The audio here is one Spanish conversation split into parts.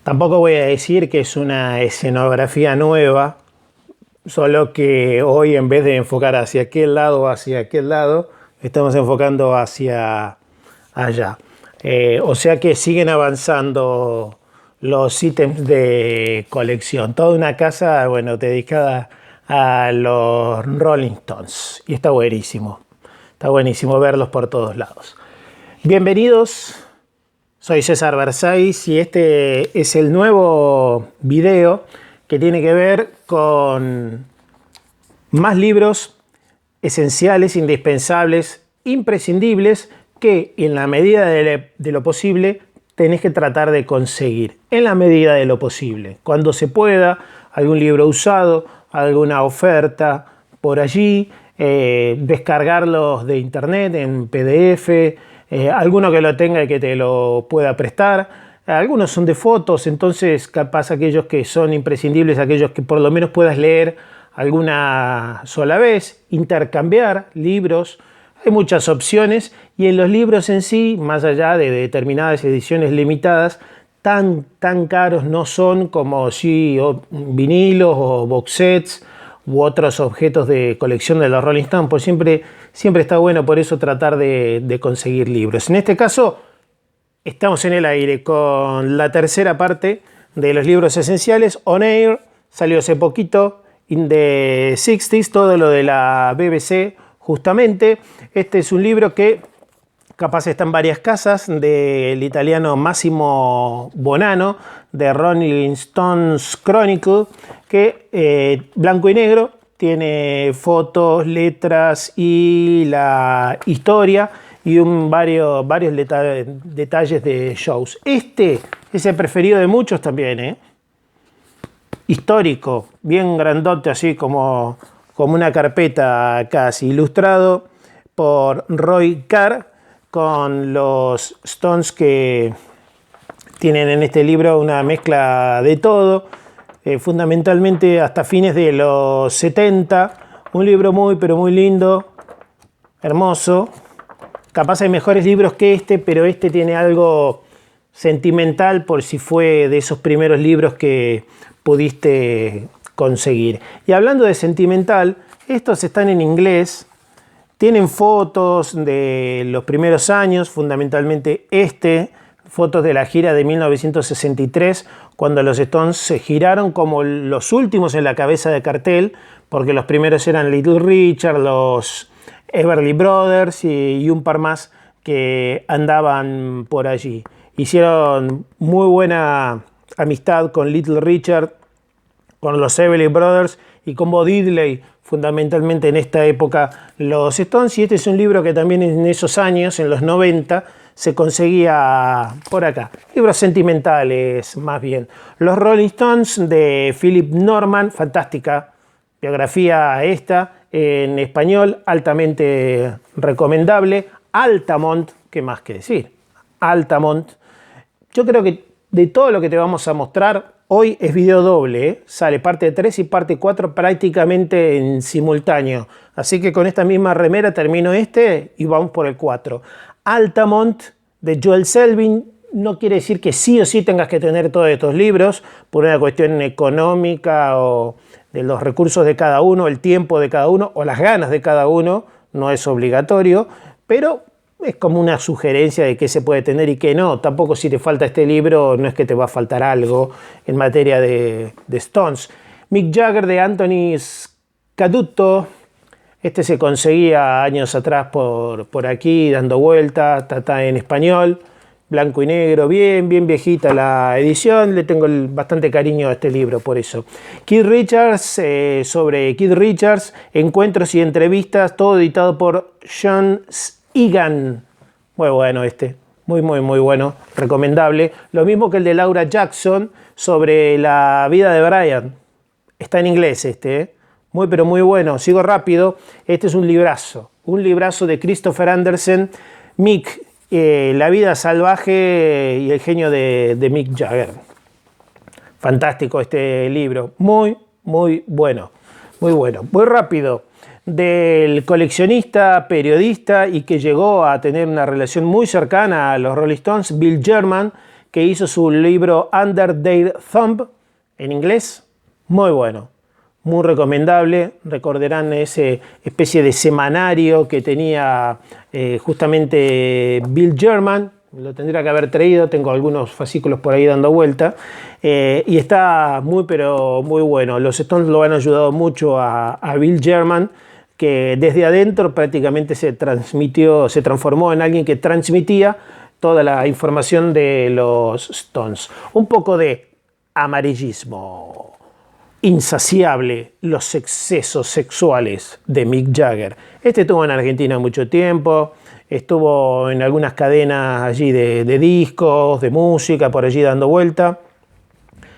Tampoco voy a decir que es una escenografía nueva, solo que hoy en vez de enfocar hacia aquel lado o hacia aquel lado, estamos enfocando hacia allá. O sea que siguen avanzando los ítems de colección. Toda una casa, bueno, dedicada a los Rolling Stones. Y está buenísimo verlos por todos lados. Bienvenidos. Soy César Versáis y este es el nuevo video que tiene que ver con más libros esenciales, indispensables, imprescindibles que en la medida de lo posible tenés que tratar de conseguir. En la medida de lo posible. Cuando se pueda, algún libro usado, alguna oferta por allí, descargarlos de internet en PDF, alguno que lo tenga y que te lo pueda prestar. Algunos son de fotos, entonces capaz aquellos que son imprescindibles, aquellos que por lo menos puedas leer alguna sola vez, intercambiar libros. Hay muchas opciones y en los libros en sí, más allá de determinadas ediciones limitadas, tan caros no son como si vinilos o box sets u otros objetos de colección de los Rolling Stones, pues siempre está bueno por eso tratar de conseguir libros. En este caso, estamos en el aire con la tercera parte de los libros esenciales. On Air salió hace poquito, in the 60s, todo lo de la BBC justamente. Este es un libro que capaz está en varias casas, del italiano Massimo Bonanno, de Rolling Stones Chronicle, que blanco y negro, tiene fotos, letras y la historia y varios detalles de shows. Este es el preferido de muchos también, histórico, bien grandote, así como una carpeta casi, ilustrado por Roy Carr, con los Stones que tienen en este libro una mezcla de todo, fundamentalmente hasta fines de los 70, un libro pero muy lindo, hermoso. Capaz hay mejores libros que este, pero este tiene algo sentimental por si fue de esos primeros libros que pudiste conseguir. Y hablando de sentimental, estos están en inglés, tienen fotos de los primeros años, fundamentalmente fotos de la gira de 1963, cuando los Stones se giraron como los últimos en la cabeza de cartel, porque los primeros eran Little Richard, los Everly Brothers y un par más que andaban por allí. Hicieron muy buena amistad con Little Richard, con los Everly Brothers y con Bo Diddley, fundamentalmente en esta época los Stones, y este es un libro que también en esos años, en los 90, se conseguía por acá. Libros sentimentales, más bien. Los Rolling Stones, de Philip Norman, fantástica biografía esta, en español, altamente recomendable. Altamont, ¿qué más que decir? Altamont. Yo creo que de todo lo que te vamos a mostrar, hoy es video doble, sale parte 3 y parte 4 prácticamente en simultáneo. Así que con esta misma remera termino y vamos por el 4. Altamont, de Joel Selvin. No quiere decir que sí o sí tengas que tener todos estos libros por una cuestión económica o de los recursos de cada uno, el tiempo de cada uno o las ganas de cada uno. No es obligatorio, pero es como una sugerencia de qué se puede tener y qué no. Tampoco si te falta este libro no es que te va a faltar algo en materia de Stones. Mick Jagger, de Anthony Scaduto. Este se conseguía años atrás por aquí, dando vueltas, está en español, blanco y negro, bien viejita la edición. Le tengo bastante cariño a este libro por eso. Keith Richards, sobre Keith Richards, encuentros y entrevistas, todo editado por John Egan. Muy bueno muy bueno, recomendable. Lo mismo que el de Laura Jackson, sobre la vida de Brian. Está en inglés pero muy bueno. Sigo rápido. Este es un librazo de Christopher Andersen, Mick, la vida salvaje y el genio de Mick Jagger. Fantástico este libro, muy bueno. Voy rápido. Del coleccionista, periodista y que llegó a tener una relación muy cercana a los Rolling Stones, Bill German, que hizo su libro Under Their Thumb, en inglés, muy bueno, muy recomendable. Recordarán ese especie de semanario que tenía justamente Bill German, lo tendría que haber traído, tengo algunos fascículos por ahí dando vuelta, y está muy pero muy bueno. Los Stones lo han ayudado mucho a Bill German, que desde adentro prácticamente se transformó en alguien que transmitía toda la información de los Stones. Un poco de amarillismo insaciable, los excesos sexuales de Mick Jagger. Este estuvo en Argentina mucho tiempo, estuvo en algunas cadenas allí de discos, de música, por allí dando vuelta.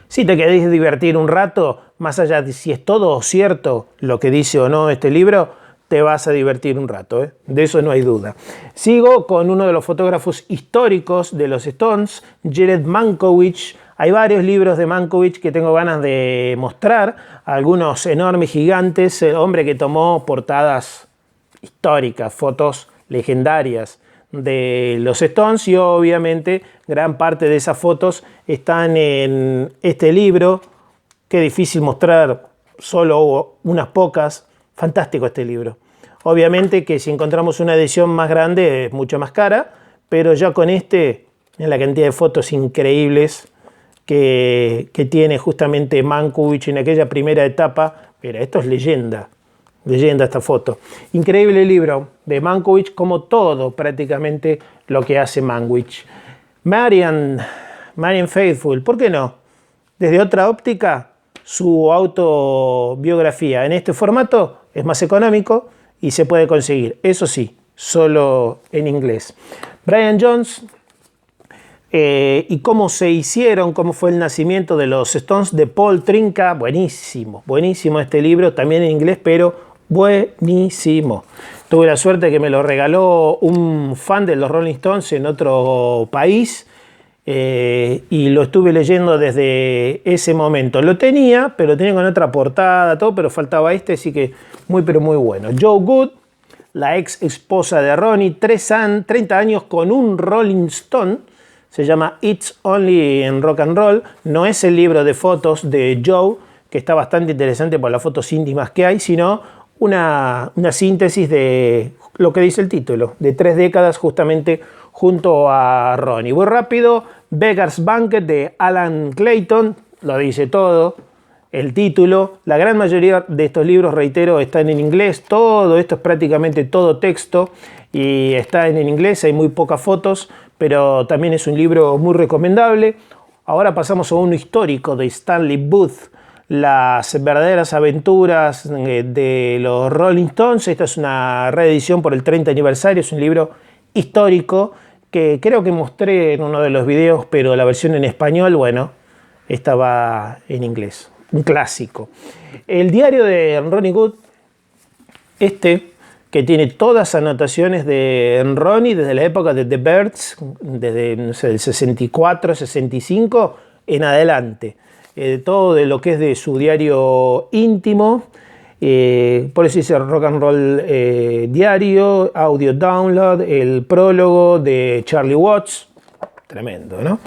Si te querés divertir un rato, más allá de si es todo cierto lo que dice o no este libro, te vas a divertir un rato, ¿eh? De eso no hay duda. Sigo con uno de los fotógrafos históricos de los Stones, Jared Mankiewicz. Hay varios libros de Mankiewicz que tengo ganas de mostrar, algunos enormes, gigantes, el hombre que tomó portadas históricas, fotos legendarias de los Stones, y obviamente gran parte de esas fotos están en este libro. Qué difícil mostrar solo unas pocas. Fantástico este libro. Obviamente que si encontramos una edición más grande es mucho más cara, pero ya con este, en la cantidad de fotos increíbles que tiene justamente Mankiewicz en aquella primera etapa, mira, esto es leyenda esta foto. Increíble libro de Mankiewicz, como todo prácticamente lo que hace Mankiewicz. Marianne Faithfull, ¿por qué no? Desde otra óptica, su autobiografía en este formato es más económico y se puede conseguir, eso sí, solo en inglés. Brian Jones y cómo se hicieron, cómo fue el nacimiento de los Stones, de Paul Trinca. Buenísimo, buenísimo este libro, también en inglés, pero buenísimo. Tuve la suerte que me lo regaló un fan de los Rolling Stones en otro país, y lo estuve leyendo desde ese momento. Lo tenía, pero lo tenía con otra portada, todo, pero faltaba este, así que muy pero muy bueno. Joe Good, la ex esposa de Ronnie, 30 años con un Rolling Stone, se llama It's Only in Rock and Roll. No es el libro de fotos de Joe, que está bastante interesante por las fotos íntimas que hay, sino una síntesis de lo que dice el título, de 3 décadas justamente junto a Ronnie. Muy rápido, Beggar's Banquet de Alan Clayton, lo dice todo, el título. La gran mayoría de estos libros, reitero, están en inglés, todo esto es prácticamente todo texto y está en inglés, hay muy pocas fotos, pero también es un libro muy recomendable. Ahora pasamos a uno histórico de Stanley Booth, Las verdaderas aventuras de los Rolling Stones. Esta es una reedición por el 30 aniversario, es un libro histórico que creo que mostré en uno de los videos, pero la versión en español, bueno, estaba en inglés, un clásico. El diario de Ronnie Wood, que tiene todas anotaciones de Ronnie desde la época de The Byrds, desde no sé, el 64, 65 en adelante. Todo de lo que es de su diario íntimo, por eso dice Rock and Roll Diario, Audio Download, el prólogo de Charlie Watts, tremendo, ¿no?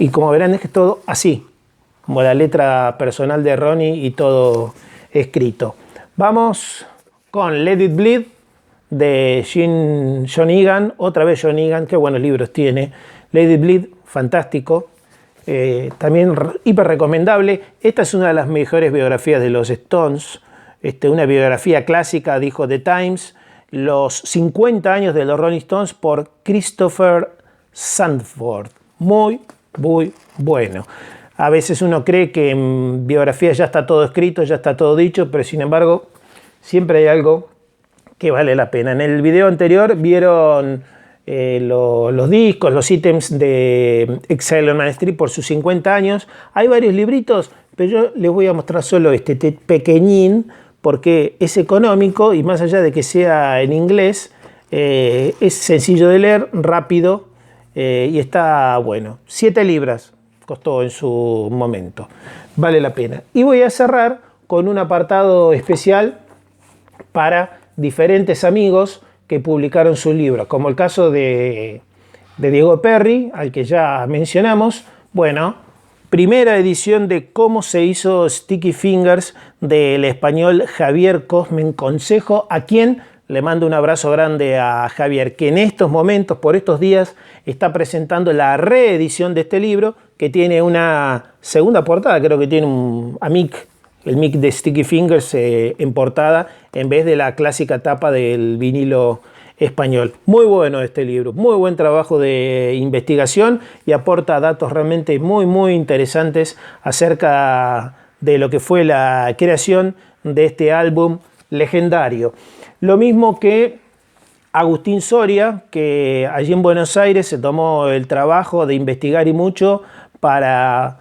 Y como verán es que es todo así, como la letra personal de Ronnie y todo escrito. Vamos con Let It Bleed de John Egan, otra vez John Egan, qué buenos libros tiene. Let It Bleed, fantástico. También hiper recomendable. Esta es una de las mejores biografías de los Stones, una biografía clásica, dijo The Times, los 50 años de los Rolling Stones, por Christopher Sandford. Muy, muy bueno. A veces uno cree que en biografías ya está todo escrito, ya está todo dicho, pero sin embargo siempre hay algo que vale la pena. En el video anterior vieron los discos, los ítems de Exile on Main Street por sus 50 años. Hay varios libritos, pero yo les voy a mostrar solo este pequeñín, porque es económico y más allá de que sea en inglés, es sencillo de leer, rápido, y está bueno. 7 libras costó en su momento. Vale la pena. Y voy a cerrar con un apartado especial para diferentes amigos que publicaron sus libros, como el caso de Diego Perry, al que ya mencionamos, Bueno, primera edición de Cómo se hizo Sticky Fingers del español Javier Cosmen Consejo, a quien le mando un abrazo grande a Javier, que en estos momentos, por estos días, está presentando la reedición de este libro, que tiene una segunda portada, creo que tiene un amic, el mic de Sticky Fingers en portada, en vez de la clásica tapa del vinilo español. Muy bueno este libro, muy buen trabajo de investigación y aporta datos realmente muy interesantes acerca de lo que fue la creación de este álbum legendario. Lo mismo que Agustín Soria, que allí en Buenos Aires se tomó el trabajo de investigar y mucho para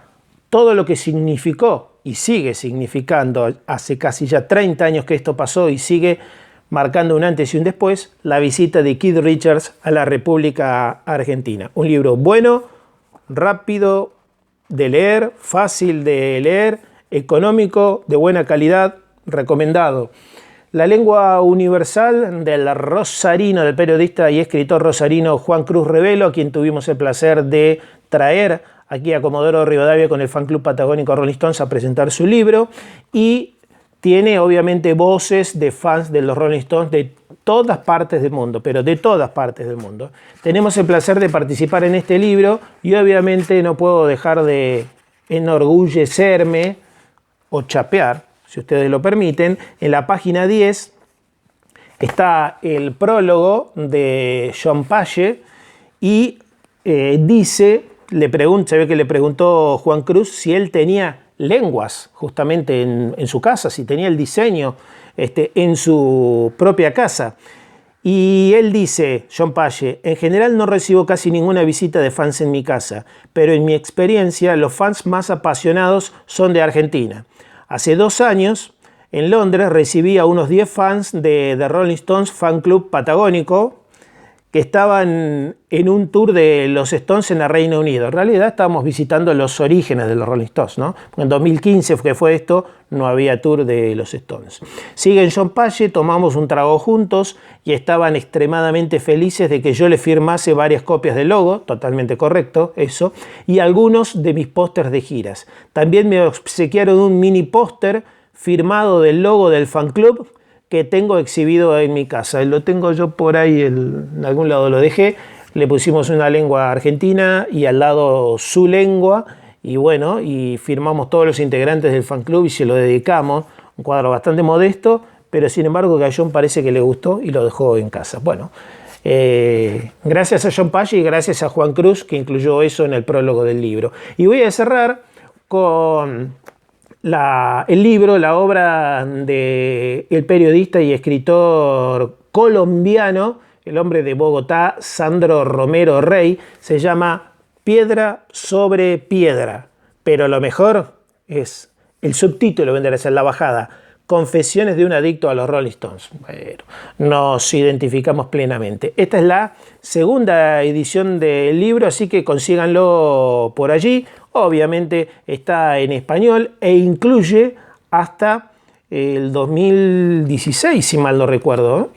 todo lo que significó y sigue significando, hace casi ya 30 años que esto pasó y sigue marcando un antes y un después, la visita de Keith Richards a la República Argentina. Un libro bueno, rápido de leer, fácil de leer, económico, de buena calidad, recomendado. La lengua universal del rosarino, del periodista y escritor rosarino Juan Cruz Revelo, a quien tuvimos el placer de traer aquí a Comodoro Rivadavia con el fan club patagónico Rolling Stones a presentar su libro, y tiene obviamente voces de fans de los Rolling Stones de todas partes del mundo, pero de todas partes del mundo. Tenemos el placer de participar en este libro y obviamente no puedo dejar de enorgullecerme o chapear, si ustedes lo permiten. En la página 10 está el prólogo de John Page y dice, se ve que le preguntó Juan Cruz si él tenía lenguas justamente en su casa, si tenía el diseño en su propia casa. Y él dice, John Page, en general no recibo casi ninguna visita de fans en mi casa, pero en mi experiencia los fans más apasionados son de Argentina. Hace 2 años, en Londres, recibí a unos 10 fans de The Rolling Stones Fan Club Patagónico, que estaban en un tour de los Stones en el Reino Unido. En realidad estábamos visitando los orígenes de los Rolling Stones, ¿no? En 2015 que fue esto, no había tour de los Stones. Siguen John Page, tomamos un trago juntos y estaban extremadamente felices de que yo les firmase varias copias del logo, totalmente correcto eso, y algunos de mis pósters de giras. También me obsequiaron un mini póster firmado del logo del fan club que tengo exhibido en mi casa. Lo tengo yo por ahí, en algún lado lo dejé. Le pusimos una lengua argentina y al lado su lengua, y bueno, y firmamos todos los integrantes del fan club y se lo dedicamos. Un cuadro bastante modesto, pero sin embargo que a John parece que le gustó y lo dejó en casa. Bueno, gracias a John Page y gracias a Juan Cruz, que incluyó eso en el prólogo del libro. Y voy a cerrar con el libro, la obra del periodista y escritor colombiano, el hombre de Bogotá, Sandro Romero Rey. Se llama Piedra sobre Piedra, pero lo mejor es el subtítulo, vendrá a ser la bajada: Confesiones de un adicto a los Rolling Stones. Bueno, nos identificamos plenamente. Esta es la segunda edición del libro, así que consíganlo por allí. Obviamente está en español e incluye hasta el 2016, si mal no recuerdo.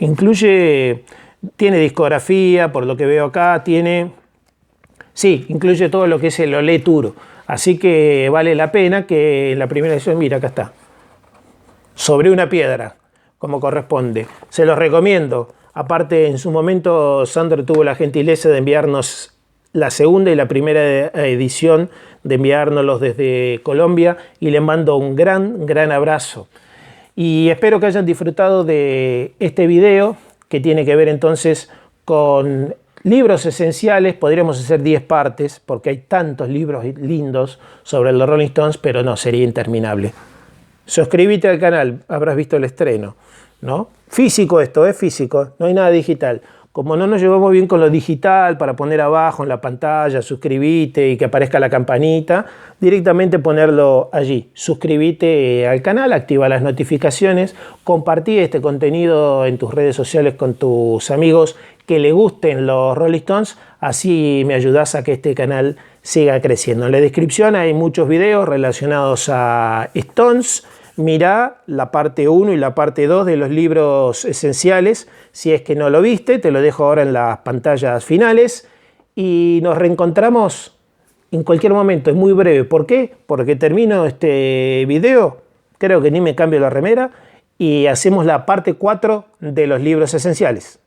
Tiene discografía, por lo que veo acá, incluye todo lo que es el Olé Tour. Así que vale la pena que en la primera edición, mira, acá está, sobre una piedra, como corresponde. Se los recomiendo. Aparte, en su momento, Sandro tuvo la gentileza de enviarnos la segunda y la primera edición, de enviárnoslos desde Colombia, y le mando un gran abrazo. Y espero que hayan disfrutado de este video, que tiene que ver entonces con libros esenciales. Podríamos hacer 10 partes, porque hay tantos libros lindos sobre los Rolling Stones, pero no, sería interminable. Suscríbete al canal, habrás visto el estreno, ¿no? Físico esto, es físico, no hay nada digital. Como no nos llevamos bien con lo digital, para poner abajo en la pantalla, suscríbete y que aparezca la campanita, directamente ponerlo allí. Suscríbete al canal, activa las notificaciones, compartí este contenido en tus redes sociales con tus amigos que le gusten los Rolling Stones, así me ayudas a que este canal siga creciendo. En la descripción hay muchos videos relacionados a Stones. Mirá la parte 1 y la parte 2 de los libros esenciales. Si es que no lo viste, te lo dejo ahora en las pantallas finales. Y nos reencontramos en cualquier momento, es muy breve. ¿Por qué? Porque termino este video, creo que ni me cambio la remera, y hacemos la parte 4 de los libros esenciales.